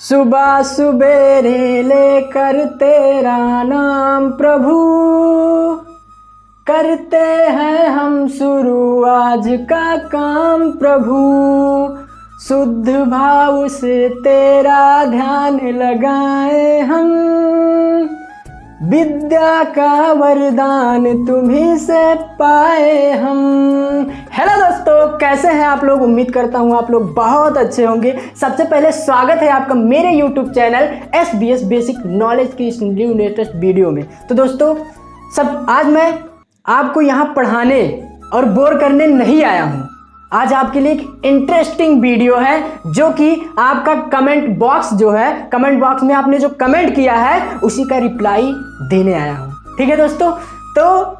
सुबह सुबेरे लेकर तेरा नाम प्रभु, करते हैं हम शुरू आज का काम प्रभु। शुद्ध भाव से तेरा ध्यान लगाए हम, विद्या का वरदान तुम्हीं से पाए हम। हेलो दोस्तों, कैसे हैं आप लोग? उम्मीद करता हूं आप लोग बहुत अच्छे होंगे। सबसे पहले स्वागत है आपका मेरे YouTube channel SBS basic knowledge की इस न्यू लेटेस्ट वीडियो में। तो दोस्तों आज मैं आपको यहाँ पढ़ाने और बोर करने नहीं आया हूँ। आज आपके लिए एक इंटरेस्टिंग वीडियो है जो कि आपका कमेंट बॉक्स जो है, कमेंट बॉक्स में आपने जो कमेंट किया है उसी का रिप्लाई देने आया हूँ। ठीक है दोस्तों, तो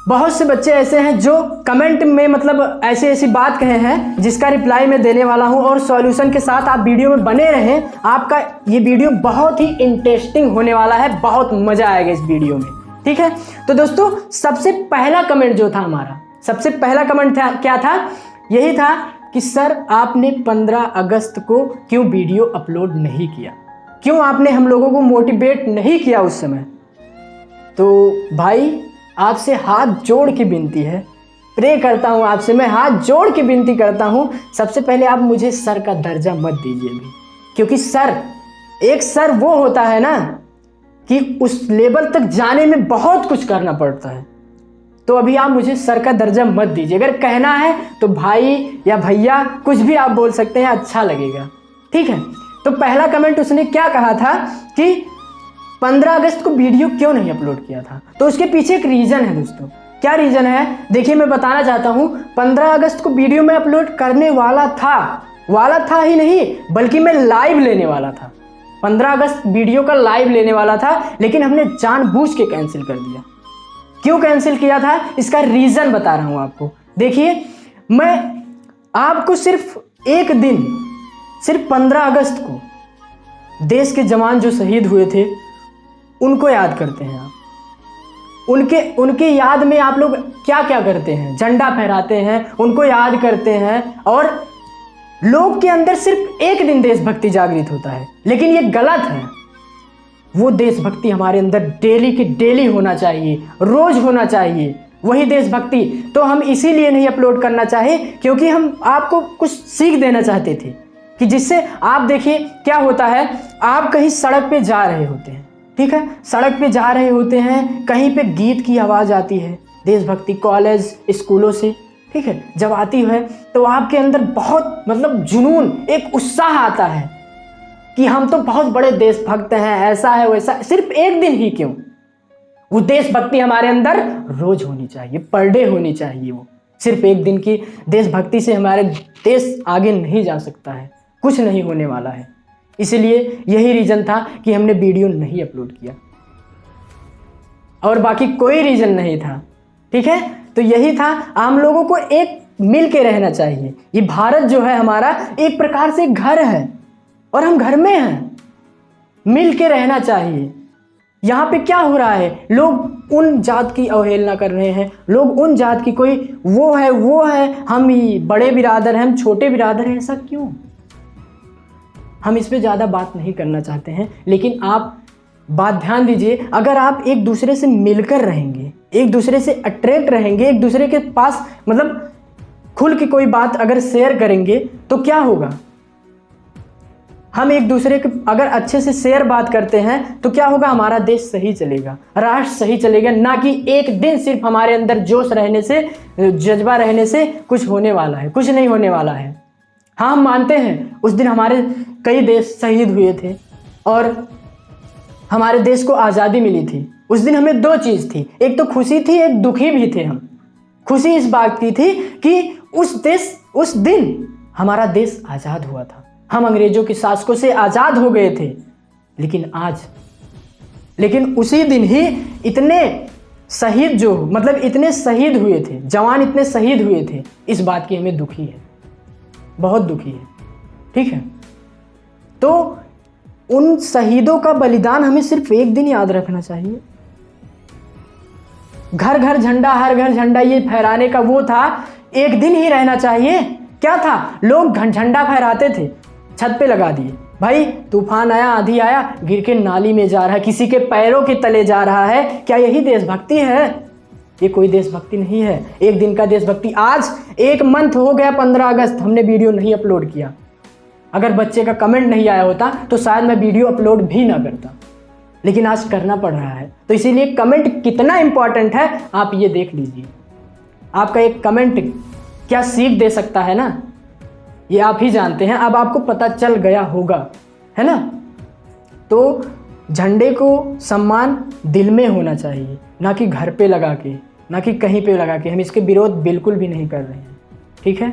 बहुत से बच्चे ऐसे हैं जो कमेंट में मतलब ऐसी बात कहे हैं जिसका रिप्लाई मैं देने वाला हूँ और सॉल्यूशन के साथ आप वीडियो में बने रहें। आपका ये वीडियो बहुत ही इंटरेस्टिंग होने वाला है, बहुत मजा आएगा इस वीडियो में। ठीक है, तो दोस्तों सबसे पहला कमेंट जो था हमारा, सबसे पहला कमेंट था क्या था? यही था कि सर आपने 15 अगस्त को क्यों वीडियो अपलोड नहीं किया, क्यों आपने हम लोगों को मोटिवेट नहीं किया उस समय। तो भाई आपसे हाथ जोड़ के विनती है, प्रे करता हूँ आपसे, मैं हाथ जोड़ के विनती करता हूँ, सबसे पहले आप मुझे सर का दर्जा मत दीजिए अभी, क्योंकि सर, एक सर वो होता है ना कि उस लेवल तक जाने में बहुत कुछ करना पड़ता है। तो अभी आप मुझे सर का दर्जा मत दीजिए। अगर कहना है तो भाई या भैया कुछ भी आप बोल सकते हैं, अच्छा लगेगा। ठीक है, तो पहला कमेंट उसने क्या कहा था कि 15 अगस्त को वीडियो क्यों नहीं अपलोड किया था। तो उसके पीछे एक रीज़न है दोस्तों। क्या रीज़न है देखिए, मैं बताना चाहता हूँ। 15 अगस्त को वीडियो में अपलोड करने वाला था ही नहीं, बल्कि मैं लाइव लेने वाला था। 15 अगस्त वीडियो का लाइव लेने वाला था, लेकिन हमने जानबूझ के कैंसिल कर दिया। क्यों कैंसिल किया था इसका रीज़न बता रहा हूँ आपको। देखिए, मैं आपको सिर्फ एक दिन, सिर्फ 15 अगस्त को देश के जवान जो शहीद हुए थे उनको याद करते हैं आप। उनके याद में आप लोग क्या क्या करते हैं? झंडा फहराते हैं, उनको याद करते हैं, और लोग के अंदर सिर्फ एक दिन देशभक्ति जागृत होता है। लेकिन ये गलत है। वो देशभक्ति हमारे अंदर डेली के डेली होना चाहिए, रोज होना चाहिए वही देशभक्ति। तो हम इसीलिए नहीं अपलोड करना चाहे क्योंकि हम आपको कुछ सीख देना चाहते थे कि जिससे आप देखिए क्या होता है। आप कहीं सड़क पे जा रहे होते हैं, ठीक है, सड़क पे जा रहे होते हैं, कहीं पे गीत की आवाज़ आती है देशभक्ति, कॉलेज स्कूलों से, ठीक है, जब आती है तो आपके अंदर बहुत मतलब जुनून, एक उत्साह आता है कि हम तो बहुत बड़े देशभक्त हैं, ऐसा है वैसा। सिर्फ एक दिन ही क्यों, वो देशभक्ति हमारे अंदर रोज होनी चाहिए, पर डे होनी चाहिए। वो सिर्फ एक दिन की देशभक्ति से हमारे देश आगे नहीं जा सकता है, कुछ नहीं होने वाला है। इसलिए यही रीज़न था कि हमने वीडियो नहीं अपलोड किया, और बाकी कोई रीज़न नहीं था। ठीक है, तो यही था, हम लोगों को एक मिल के रहना चाहिए। ये भारत जो है हमारा एक प्रकार से घर है और हम घर में हैं, मिल के रहना चाहिए। यहाँ पे क्या हो रहा है, लोग उन जात की अवहेलना कर रहे हैं, लोग उन जात की, कोई वो है, हम ही बड़े बिरादर हैं, हम छोटे बिरादर हैं। ऐसा क्यों? हम इस पे ज़्यादा बात नहीं करना चाहते हैं, लेकिन आप बात ध्यान दीजिए। अगर आप एक दूसरे से मिलकर रहेंगे, एक दूसरे से अट्रैक्ट रहेंगे, एक दूसरे के पास मतलब खुल के कोई बात अगर शेयर करेंगे तो क्या होगा? हम एक दूसरे के अगर अच्छे से शेयर बात करते हैं तो क्या होगा? हमारा देश सही चलेगा, राष्ट्र सही चलेगा। ना कि एक दिन सिर्फ हमारे अंदर जोश रहने से, जज्बा रहने से कुछ होने वाला है, कुछ नहीं होने वाला है। हाँ, हम मानते हैं उस दिन हमारे कई देश शहीद हुए थे और हमारे देश को आज़ादी मिली थी। उस दिन हमें दो चीज़ थी, एक तो खुशी थी, एक दुखी भी थे हम। खुशी इस बात की थी कि उस दिन हमारा देश आज़ाद हुआ था, हम अंग्रेजों की शासकों से आज़ाद हो गए थे। लेकिन उसी दिन ही इतने शहीद जो मतलब इतने शहीद हुए थे, जवान इतने शहीद हुए थे, इस बात की हमें दुखी है, बहुत दुखी है। ठीक है, तो उन शहीदों का बलिदान हमें सिर्फ एक दिन याद रखना चाहिए। घर घर झंडा, हर घर झंडा, ये फहराने का वो था, एक दिन ही रहना चाहिए। क्या था? लोग झंडा फहराते थे, छत पे लगा दिए, भाई तूफान आया, आंधी आया, गिर के नाली में जा रहा है, किसी के पैरों के तले जा रहा है। क्या यही देशभक्ति है? ये कोई देशभक्ति नहीं है। एक दिन का देशभक्ति। आज 1 मंथ हो गया, 15 अगस्त, हमने वीडियो नहीं अपलोड किया। अगर बच्चे का कमेंट नहीं आया होता तो शायद मैं वीडियो अपलोड भी ना करता, लेकिन आज करना पड़ रहा है। तो इसीलिए कमेंट कितना इंपॉर्टेंट है आप ये देख लीजिए। आपका एक कमेंट क्या सीख दे सकता है ना, ये आप ही जानते हैं। अब आपको पता चल गया होगा, है ना। तो झंडे को सम्मान दिल में होना चाहिए, ना कि घर पे लगा के, ना कि कहीं पे लगा के। हम इसके विरोध बिल्कुल भी नहीं कर रहे हैं, ठीक है।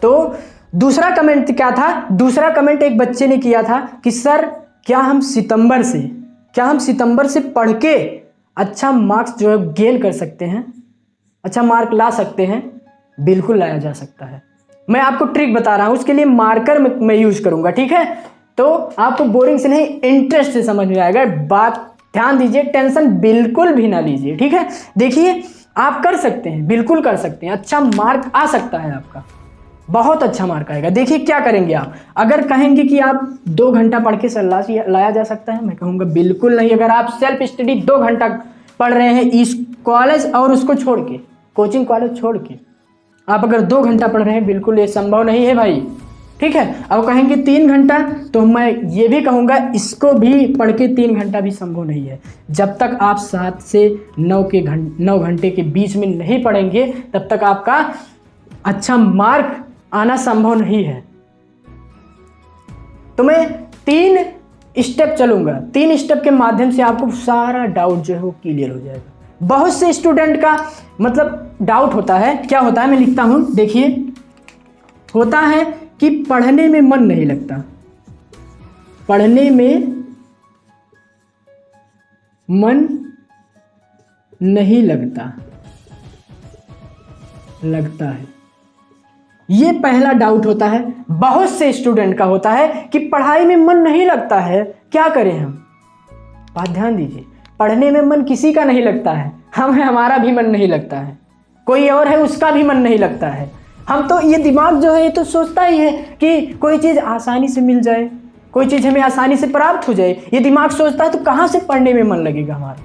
तो दूसरा कमेंट क्या था? दूसरा कमेंट एक बच्चे ने किया था कि सर क्या हम सितंबर से पढ़ के अच्छा मार्क्स जो है गेन कर सकते हैं, अच्छा मार्क ला सकते हैं? बिल्कुल लाया जा सकता है। मैं आपको ट्रिक बता रहा हूँ, उसके लिए मार्कर मैं यूज करूंगा, ठीक है। तो आपको बोरिंग से नहीं, इंटरेस्ट से समझ में आएगा। बात ध्यान दीजिए, टेंशन बिल्कुल भी ना लीजिए, ठीक है। देखिए आप कर सकते हैं, बिल्कुल कर सकते हैं, अच्छा मार्क आ सकता है आपका, बहुत अच्छा मार्क आएगा। देखिए क्या करेंगे आप। अगर कहेंगे कि आप 2 घंटा पढ़ के सर लाया जा सकता है, मैं कहूँगा बिल्कुल नहीं। अगर आप सेल्फ स्टडी 2 घंटा पढ़ रहे हैं इस कॉलेज और उसको छोड़ के, कोचिंग कॉलेज छोड़ के, आप अगर 2 घंटा पढ़ रहे हैं, बिल्कुल ये संभव नहीं है भाई, ठीक है। अब कहेंगे 3 घंटा, तो मैं ये भी कहूँगा इसको भी पढ़ के 3 घंटा भी संभव नहीं है। जब तक आप 7 से 9 घंटे के बीच में नहीं पढ़ेंगे, तब तक आपका अच्छा मार्क आना संभव नहीं है। तो मैं 3 स्टेप चलूंगा, 3 स्टेप के माध्यम से आपको सारा डाउट जो है वो क्लियर हो जाएगा। बहुत से स्टूडेंट का मतलब डाउट होता है, क्या होता है मैं लिखता हूं, देखिए। होता है कि पढ़ने में मन नहीं लगता, पढ़ने में मन नहीं लगता है। ये पहला डाउट होता है, बहुत से स्टूडेंट का होता है कि पढ़ाई में मन नहीं लगता है, क्या करें हम। बात ध्यान दीजिए, पढ़ने में मन किसी का नहीं लगता है। हमारा भी मन नहीं लगता है, कोई और है उसका भी मन नहीं लगता है। हम तो ये दिमाग जो है ये तो सोचता ही है कि कोई चीज़ आसानी से मिल जाए, कोई चीज़ हमें आसानी से प्राप्त हो जाए, ये दिमाग सोचता है। तो कहाँ से पढ़ने में मन लगेगा हमारा।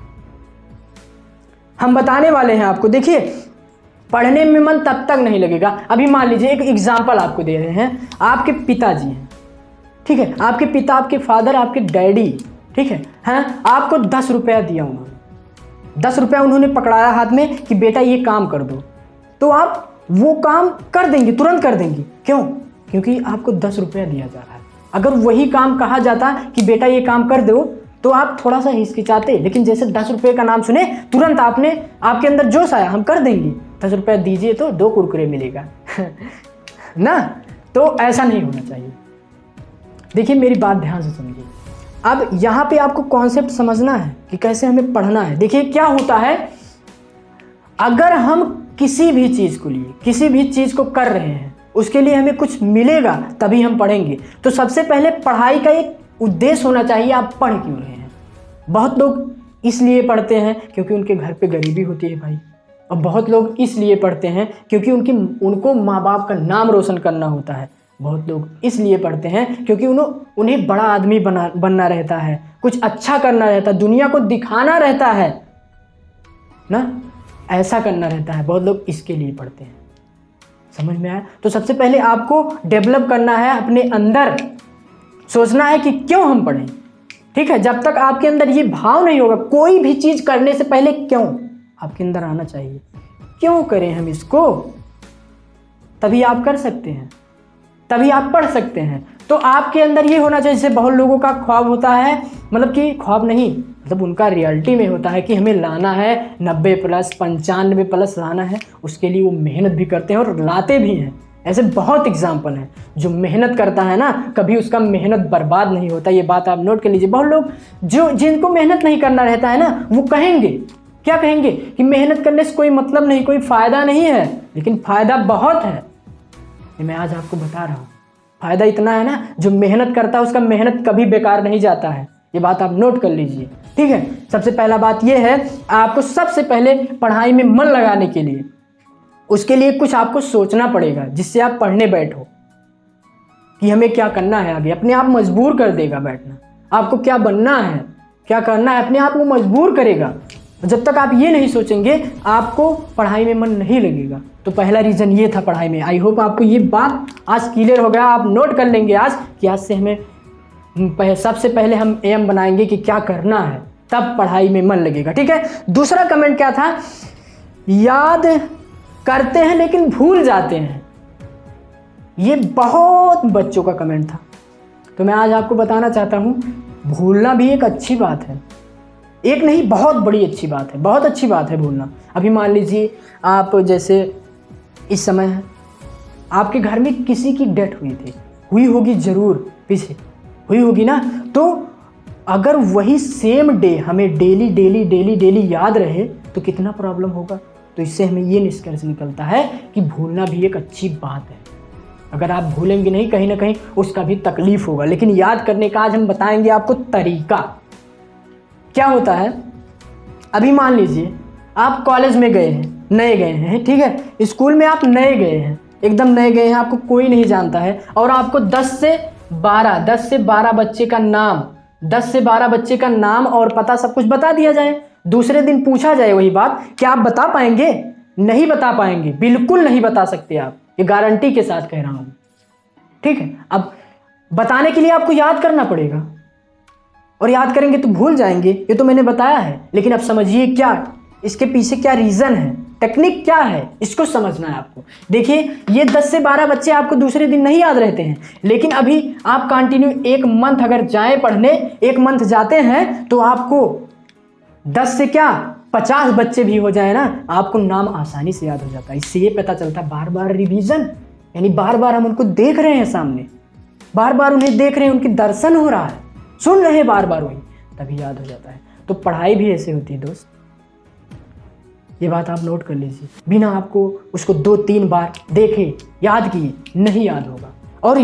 हम बताने वाले हैं आपको। देखिए पढ़ने में मन तब तक नहीं लगेगा। अभी मान लीजिए एक एग्जाम्पल आपको दे रहे हैं, आपके पिताजी हैं, ठीक है, आपके पिता, आपके फादर, आपके डैडी, ठीक है, हैं, आपको 10 रुपया दिया उन्होंने, 10 रुपया उन्होंने पकड़ाया हाथ में कि बेटा ये काम कर दो, तो आप वो काम कर देंगे, तुरंत कर देंगे। क्यों? क्योंकि आपको 10 रुपया दिया जा रहा है। अगर वही काम कहा जाता कि बेटा ये काम कर दो, तो आप थोड़ा सा हिचकिचाते, लेकिन जैसे 10 रुपये का नाम सुने तुरंत आपके अंदर जोश आया, हम कर देंगे, 10 रुपया दीजिए तो 2 कुरकुरे मिलेगा ना। तो ऐसा नहीं होना चाहिए। देखिए मेरी बात ध्यान से समझिए। अब यहाँ पे आपको कॉन्सेप्ट समझना है कि कैसे हमें पढ़ना है। देखिए क्या होता है, अगर हम किसी भी चीज़ को लिए, किसी भी चीज़ को कर रहे हैं, उसके लिए हमें कुछ मिलेगा तभी हम पढ़ेंगे। तो सबसे पहले पढ़ाई का एक उद्देश्य होना चाहिए, आप पढ़ क्यों रहे हैं। बहुत लोग इसलिए पढ़ते हैं क्योंकि उनके घर पे गरीबी होती है भाई, और बहुत लोग इसलिए पढ़ते हैं क्योंकि उनको माँ बाप का नाम रोशन करना होता है। बहुत लोग इसलिए पढ़ते हैं क्योंकि उन्हें बड़ा आदमी बनना रहता है, कुछ अच्छा करना रहता है, दुनिया को दिखाना रहता है ना, ऐसा करना रहता है। बहुत लोग इसके लिए पढ़ते हैं। समझ में आया? तो सबसे पहले आपको डेवलप करना है अपने अंदर, सोचना है कि क्यों हम पढ़ें, ठीक है। जब तक आपके अंदर ये भाव नहीं होगा, कोई भी चीज़ करने से पहले क्यों आपके अंदर आना चाहिए, क्यों करें हम इसको, तभी आप कर सकते हैं, तभी आप पढ़ सकते हैं। तो आपके अंदर ये होना चाहिए। जैसे बहुत लोगों का ख्वाब होता है, मतलब कि ख्वाब नहीं, मतलब उनका रियलिटी में होता है कि हमें लाना है 90 प्लस 95 प्लस लाना है। उसके लिए वो मेहनत भी करते हैं और लाते भी हैं। ऐसे बहुत एग्जाम्पल हैं। जो मेहनत करता है ना, कभी उसका मेहनत बर्बाद नहीं होता। ये बात आप नोट कर लीजिए। बहुत लोग जिनको मेहनत नहीं करना रहता है ना, वो कहेंगे, क्या कहेंगे कि मेहनत करने से कोई मतलब नहीं, कोई फ़ायदा नहीं है। लेकिन फ़ायदा बहुत है, ये मैं आज आपको बता रहा हूँ। फ़ायदा इतना है ना, जो मेहनत करता है उसका मेहनत कभी बेकार नहीं जाता है। ये बात आप नोट कर लीजिए, ठीक है। सबसे पहला बात ये है, आपको सबसे पहले पढ़ाई में मन लगाने के लिए, उसके लिए कुछ आपको सोचना पड़ेगा जिससे आप पढ़ने बैठो। कि हमें क्या करना है आगे, अपने आप मजबूर कर देगा बैठना। आपको क्या बनना है, क्या करना है, अपने आप को मजबूर करेगा। जब तक आप ये नहीं सोचेंगे आपको पढ़ाई में मन नहीं लगेगा। तो पहला रीज़न ये था पढ़ाई में। आई होप आपको ये बात आज क्लियर हो गया। आप नोट कर लेंगे आज कि आज से हमें सबसे पहले हम एम बनाएंगे कि क्या करना है, तब पढ़ाई में मन लगेगा। ठीक है। दूसरा कमेंट क्या था, याद करते हैं लेकिन भूल जाते हैं। ये बहुत बच्चों का कमेंट था। तो मैं आज आपको बताना चाहता हूँ भूलना भी एक अच्छी बात है, एक नहीं बहुत बड़ी अच्छी बात है, बहुत अच्छी बात है भूलना। अभी मान लीजिए आप जैसे इस समय आपके घर में किसी की डेथ हुई थी, हुई होगी ज़रूर, पीछे हुई होगी ना। तो अगर वही सेम डे हमें डेली डेली डेली डेली याद रहे तो कितना प्रॉब्लम होगा। तो इससे हमें ये निष्कर्ष निकलता है कि भूलना भी एक अच्छी बात है। अगर आप भूलेंगे नहीं, कहीं ना कहीं उसका भी तकलीफ होगा। लेकिन याद करने का आज हम बताएंगे आपको तरीका। क्या होता है, अभी मान लीजिए आप कॉलेज में गए हैं, नए गए हैं, ठीक है, स्कूल में आप नए गए हैं, एकदम नए गए हैं, आपको कोई नहीं जानता है और आपको 10 से 12 बच्चे का नाम, 10 से 12 बच्चे का नाम और पता सब कुछ बता दिया जाए। दूसरे दिन पूछा जाए वही बात, क्या आप बता पाएंगे? नहीं बता पाएंगे, बिल्कुल नहीं बता सकते आप, ये गारंटी के साथ कह रहा हूँ। ठीक है। अब बताने के लिए आपको याद करना पड़ेगा और याद करेंगे तो भूल जाएंगे, ये तो मैंने बताया है। लेकिन अब समझिए क्या इसके पीछे क्या रीज़न है, टेक्निक क्या है, इसको समझना है आपको। देखिए ये 10 से 12 बच्चे आपको दूसरे दिन नहीं याद रहते हैं, लेकिन अभी आप कंटिन्यू 1 मंथ अगर जाएं पढ़ने, 1 मंथ जाते हैं तो आपको 10 से क्या 50 बच्चे भी हो जाए ना, आपको नाम आसानी से याद हो जाता है। इससे ये पता चलता है बार बार रिवीजन, यानी बार बार हम उनको देख रहे हैं सामने, बार बार उन्हें देख रहे हैं, उनकी दर्शन हो रहा है, सुन रहे हैं बार बार वही, तभी याद हो जाता है। तो पढ़ाई भी ऐसे होती है दोस्त, ये बात आप नोट कर लीजिए। बिना आपको उसको 2-3 बार देखे याद किए नहीं याद होगा। और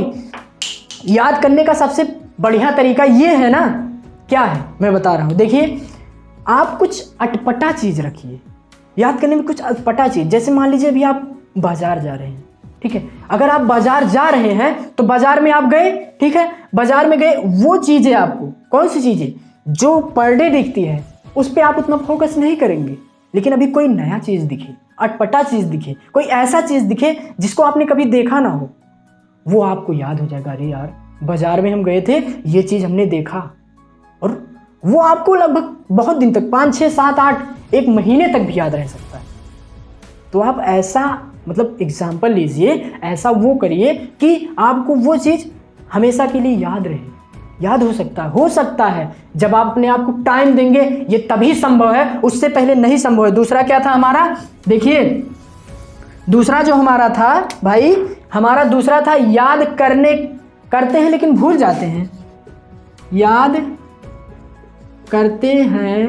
याद करने का सबसे बढ़िया तरीका ये है ना, क्या है मैं बता रहा हूँ। देखिए आप कुछ अटपटा चीज़ रखिए, याद करने में कुछ अटपटा चीज़। जैसे मान लीजिए अभी आप बाजार जा रहे हैं, ठीक है, अगर आप बाजार जा रहे हैं तो बाजार में आप गए, ठीक है, बाजार में गए, वो चीज़ें आपको कौन सी चीज़ें जो पर डे दिखती है उस पर आप उतना फोकस नहीं करेंगे। लेकिन अभी कोई नया चीज़ दिखे, अटपटा चीज़ दिखे, कोई ऐसा चीज़ दिखे जिसको आपने कभी देखा ना हो, वो आपको याद हो जाएगा। अरे यार बाजार में हम गए थे, ये चीज़ हमने देखा, और वो आपको लगभग बहुत दिन तक 5, 6, 7, 8, 1 महीने तक भी याद रह सकता है। तो आप ऐसा मतलब एग्जाम्पल लीजिए, ऐसा वो करिए कि आपको वो चीज़ हमेशा के लिए याद रहे, याद हो सकता है जब आप अपने आप को टाइम देंगे, ये तभी संभव है, उससे पहले नहीं संभव है। दूसरा क्या था हमारा, देखिए दूसरा जो हमारा था भाई, हमारा दूसरा था याद करते हैं लेकिन भूल जाते हैं। याद करते हैं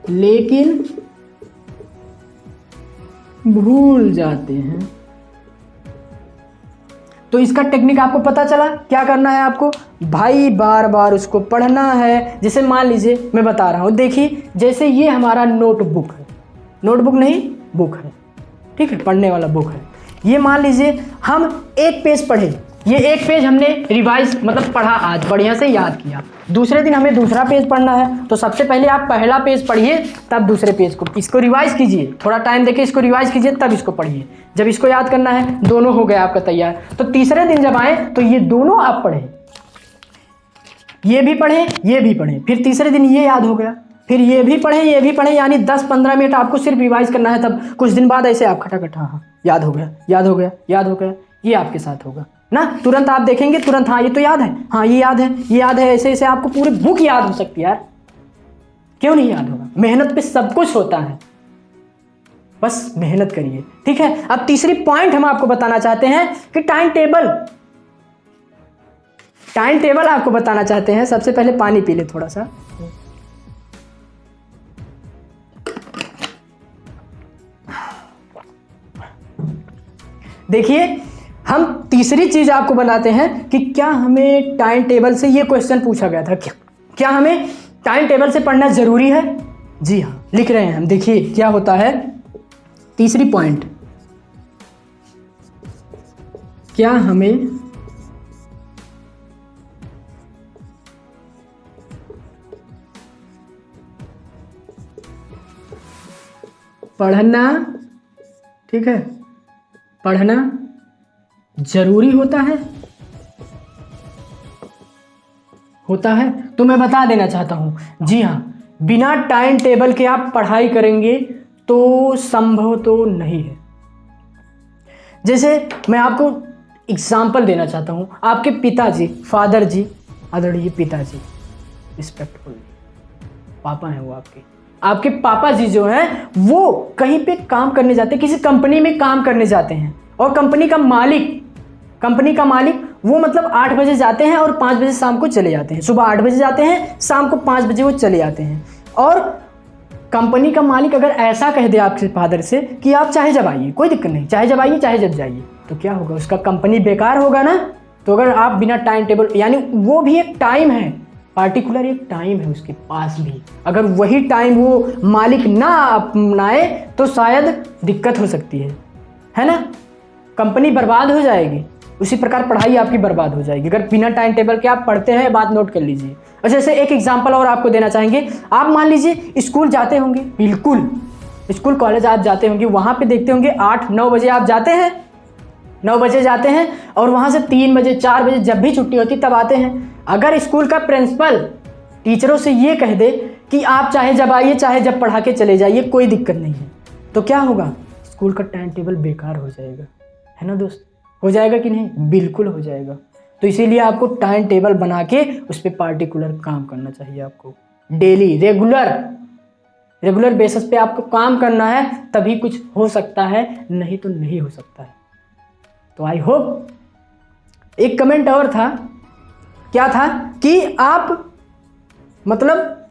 लेकिन भूल जाते हैं। तो इसका टेक्निक आपको पता चला, क्या करना है आपको भाई, बार बार उसको पढ़ना है। जैसे मान लीजिए मैं बता रहा हूँ, देखिए जैसे ये हमारा नोटबुक है, नोटबुक नहीं बुक है, ठीक है, पढ़ने वाला बुक है। ये मान लीजिए हम 1 पेज पढ़े, ये 1 पेज हमने रिवाइज मतलब पढ़ा, आज बढ़िया से याद किया। दूसरे दिन हमें दूसरा पेज पढ़ना है, तो सबसे पहले आप पहला पेज पढ़िए, तब दूसरे पेज को, इसको रिवाइज कीजिए, थोड़ा टाइम देके इसको रिवाइज कीजिए, तब इसको पढ़िए। जब इसको याद करना है, दोनों हो गया आपका तैयार। तो तीसरे दिन जब आए तो ये दोनों आप पढ़ें, ये भी पढ़ें, ये भी पढ़ें, फिर तीसरे दिन ये याद हो गया, फिर ये भी पढ़ें, ये भी पढ़ें, यानी 10-15 मिनट आपको सिर्फ रिवाइज करना है। तब कुछ दिन बाद ऐसे आप खटाखट, हाँ याद हो गया, याद हो गया, याद हो गया, ये आपके साथ होगा ना। तुरंत आप देखेंगे, तुरंत हाँ ये तो याद है, हाँ ये याद है, ये याद है, ऐसे ऐसे आपको पूरी बुक याद हो सकती है यार, क्यों नहीं याद होगा। मेहनत पे सब कुछ होता है, बस मेहनत करिए, ठीक है। अब तीसरी पॉइंट हम आपको बताना चाहते हैं कि टाइम टेबल आपको बताना चाहते हैं। सबसे पहले पानी पी ले थोड़ा सा। देखिए हम तीसरी चीज आपको बनाते हैं कि क्या हमें टाइम टेबल से, ये क्वेश्चन पूछा गया था, क्या हमें टाइम टेबल से पढ़ना जरूरी है? जी हाँ, लिख रहे हैं हम। देखिए क्या होता है, तीसरी पॉइंट क्या हमें पढ़ना, ठीक है, पढ़ना जरूरी होता है? होता है तो मैं बता देना चाहता हूं, जी हाँ, बिना टाइम टेबल के आप पढ़ाई करेंगे तो संभव तो नहीं है। जैसे मैं आपको एग्जाम्पल देना चाहता हूं, आपके पिताजी, फादर जी, आदरणीय पिताजी, रिस्पेक्टफुल पापा हैं वो आपके पापा जी जो हैं वो कहीं पे काम करने जाते हैं, किसी कंपनी में काम करने जाते हैं, और कंपनी का मालिक वो मतलब 8 बजे जाते हैं और 5 बजे शाम को चले जाते हैं। सुबह 8 बजे जाते हैं, शाम को 5 बजे वो चले जाते हैं। और कंपनी का मालिक अगर ऐसा कह दे आपके फादर से कि आप चाहे जब आइए, कोई दिक्कत नहीं, चाहे जब आइए चाहे जब जाइए, तो क्या होगा? उसका कंपनी बेकार होगा ना। तो अगर आप बिना टाइम टेबल, यानी वो भी एक टाइम है, पार्टिकुलर एक टाइम है उसके पास भी, अगर वही टाइम वो मालिक ना अपनाए तो शायद दिक्कत हो सकती है ना। कंपनी बर्बाद हो जाएगी, उसी प्रकार पढ़ाई आपकी बर्बाद हो जाएगी अगर बिना टाइम टेबल के आप पढ़ते हैं। बात नोट कर लीजिए। और जैसे एक एग्जांपल और आपको देना चाहेंगे, आप मान लीजिए स्कूल जाते होंगे, बिल्कुल स्कूल कॉलेज आप जाते होंगे, वहाँ पे देखते होंगे 8-9 बजे आप जाते हैं, 9 बजे जाते हैं और वहाँ से 3 बजे 4 बजे जब भी छुट्टी होती तब आते हैं। अगर स्कूल का प्रिंसिपल टीचरों से ये कह दे कि आप चाहे जब आइए चाहे जब पढ़ा के चले जाइए, कोई दिक्कत नहीं है, तो क्या होगा? स्कूल का टाइम टेबल बेकार हो जाएगा, है ना दोस्त? हो जाएगा कि नहीं? बिल्कुल हो जाएगा। तो इसीलिए आपको टाइम टेबल बना के उस पर पार्टिकुलर काम करना चाहिए। आपको डेली रेगुलर बेसिस पे आपको काम करना है, तभी कुछ हो सकता है, नहीं तो नहीं हो सकता है। तो आई होप। एक कमेंट और था, क्या था कि आप मतलब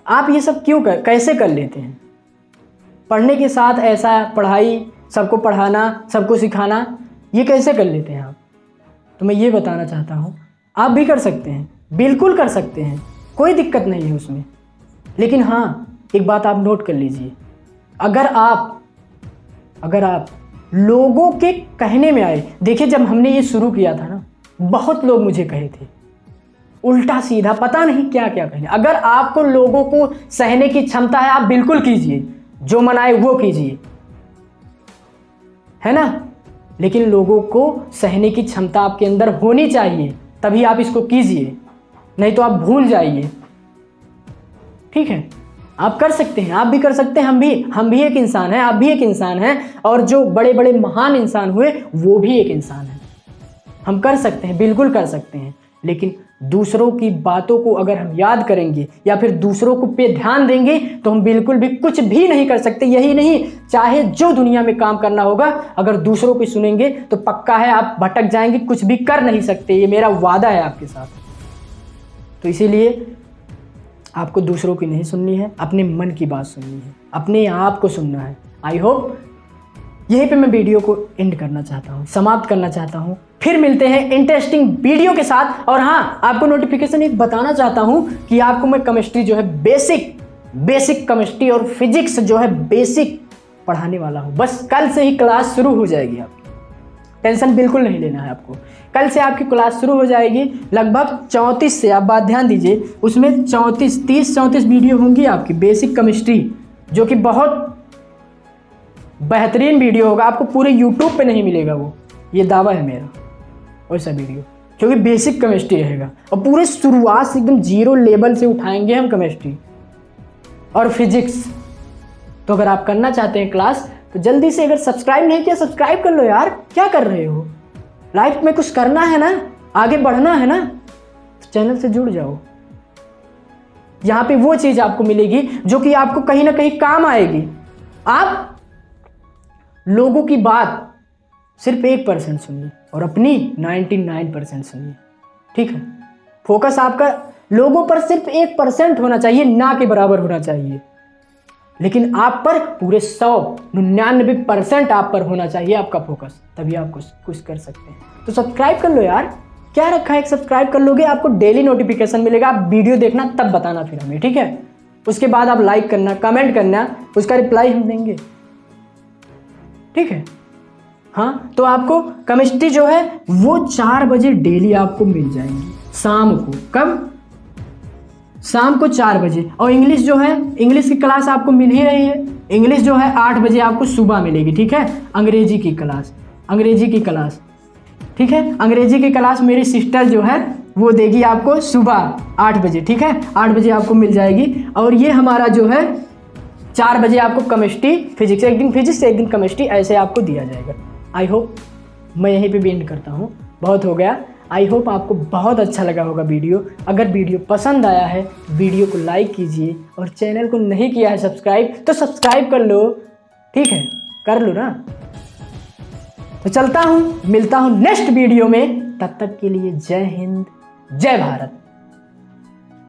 आप ये सब क्यों कैसे कर लेते हैं? पढ़ने के साथ ऐसा पढ़ाई, सबको पढ़ाना, सबको सिखाना, ये कैसे कर लेते हैं आप? तो मैं ये बताना चाहता हूँ, आप भी कर सकते हैं, बिल्कुल कर सकते हैं, कोई दिक्कत नहीं है उसमें। लेकिन हाँ, एक बात आप नोट कर लीजिए, अगर आप लोगों के कहने में आए, देखिए जब हमने ये शुरू किया था ना, बहुत लोग मुझे कहे थे उल्टा सीधा पता नहीं क्या क्या कहने। अगर आपको लोगों को सहने की क्षमता है, आप बिल्कुल कीजिए, जो मन आए वो कीजिए, है ना। लेकिन लोगों को सहने की क्षमता आपके अंदर होनी चाहिए, तभी आप इसको कीजिए, नहीं तो आप भूल जाइए। ठीक है, आप कर सकते हैं, आप भी कर सकते हैं, हम भी एक इंसान हैं, आप भी एक इंसान हैं, और जो बड़े बड़े महान इंसान हुए वो भी एक इंसान है। हम कर सकते हैं, बिल्कुल कर सकते हैं। लेकिन दूसरों की बातों को अगर हम याद करेंगे या फिर दूसरों को पे ध्यान देंगे तो हम बिल्कुल भी कुछ भी नहीं कर सकते। यही नहीं, चाहे जो दुनिया में काम करना होगा, अगर दूसरों की सुनेंगे तो पक्का है आप भटक जाएंगे, कुछ भी कर नहीं सकते। ये मेरा वादा है आपके साथ। तो इसीलिए आपको दूसरों की नहीं सुननी है, अपने मन की बात सुननी है, अपने आप को सुनना है। आई होप यहीं पे मैं वीडियो को एंड करना चाहता हूँ, समाप्त करना चाहता हूँ। फिर मिलते हैं इंटरेस्टिंग वीडियो के साथ। और हाँ, आपको नोटिफिकेशन एक बताना चाहता हूँ कि आपको मैं केमिस्ट्री जो है बेसिक केमिस्ट्री और फिजिक्स जो है बेसिक पढ़ाने वाला हूँ। बस कल से ही क्लास शुरू हो जाएगी आपकी, टेंशन बिल्कुल नहीं लेना है आपको। कल से आपकी क्लास शुरू हो जाएगी, लगभग 34 से, आप बात ध्यान दीजिए, उसमें 30-34 वीडियो होंगी आपकी बेसिक केमिस्ट्री, जो कि बहुत बेहतरीन वीडियो होगा। आपको पूरे यूट्यूब पे नहीं मिलेगा वो, ये दावा है मेरा, वैसा वीडियो, क्योंकि बेसिक केमिस्ट्री रहेगा और पूरे शुरुआत से एकदम 0 लेवल से उठाएंगे हम केमिस्ट्री और फिजिक्स। तो अगर आप करना चाहते हैं क्लास, तो जल्दी से, अगर सब्सक्राइब नहीं किया सब्सक्राइब कर लो यार, क्या कर रहे हो? लाइफ में कुछ करना है ना, आगे बढ़ना है ना, तो चैनल से जुड़ जाओ। यहाँ पे वो चीज़ आपको मिलेगी जो कि आपको कहीं ना कहीं काम आएगी। आप लोगों की बात सिर्फ 1% सुनिए और अपनी 99% सुनिए। ठीक है, फोकस आपका लोगों पर सिर्फ 1% होना चाहिए, ना के बराबर होना चाहिए। लेकिन आप पर पूरे 199% आप पर होना चाहिए आपका फोकस, तभी आप कुछ कर सकते हैं। तो सब्सक्राइब कर लो यार, क्या रखा है, सब्सक्राइब कर लोगे, आपको डेली नोटिफिकेशन मिलेगा। आप वीडियो देखना तब बताना फिर हमें, ठीक है। उसके बाद आप लाइक करना, कमेंट करना, उसका रिप्लाई हम देंगे, ठीक है। हाँ, तो आपको केमिस्ट्री जो है वो 4 बजे डेली आपको मिल जाएगी शाम को। कब? शाम को 4 बजे। और इंग्लिश जो है, इंग्लिश की क्लास आपको मिल ही रही है। इंग्लिश जो है 8 बजे आपको सुबह मिलेगी, ठीक है। अंग्रेजी की क्लास, ठीक है। अंग्रेजी की क्लास मेरी सिस्टर जो है वो देगी आपको सुबह 8 बजे, ठीक है। 8 बजे आपको मिल जाएगी। और ये हमारा जो है 4 बजे आपको केमिस्ट्री फिजिक्स, एक दिन फिजिक्स एक दिन केमिस्ट्री, ऐसे आपको दिया जाएगा। आई होप, मैं यहीं पे भी एंड करता हूँ, बहुत हो गया। आई होप आपको बहुत अच्छा लगा होगा वीडियो। अगर वीडियो पसंद आया है वीडियो को लाइक कीजिए, और चैनल को नहीं किया है सब्सक्राइब तो सब्सक्राइब कर लो, ठीक है, कर लो ना। तो चलता हूँ, मिलता हूँ नेक्स्ट वीडियो में, तब तक के लिए जय हिंद, जय भारत।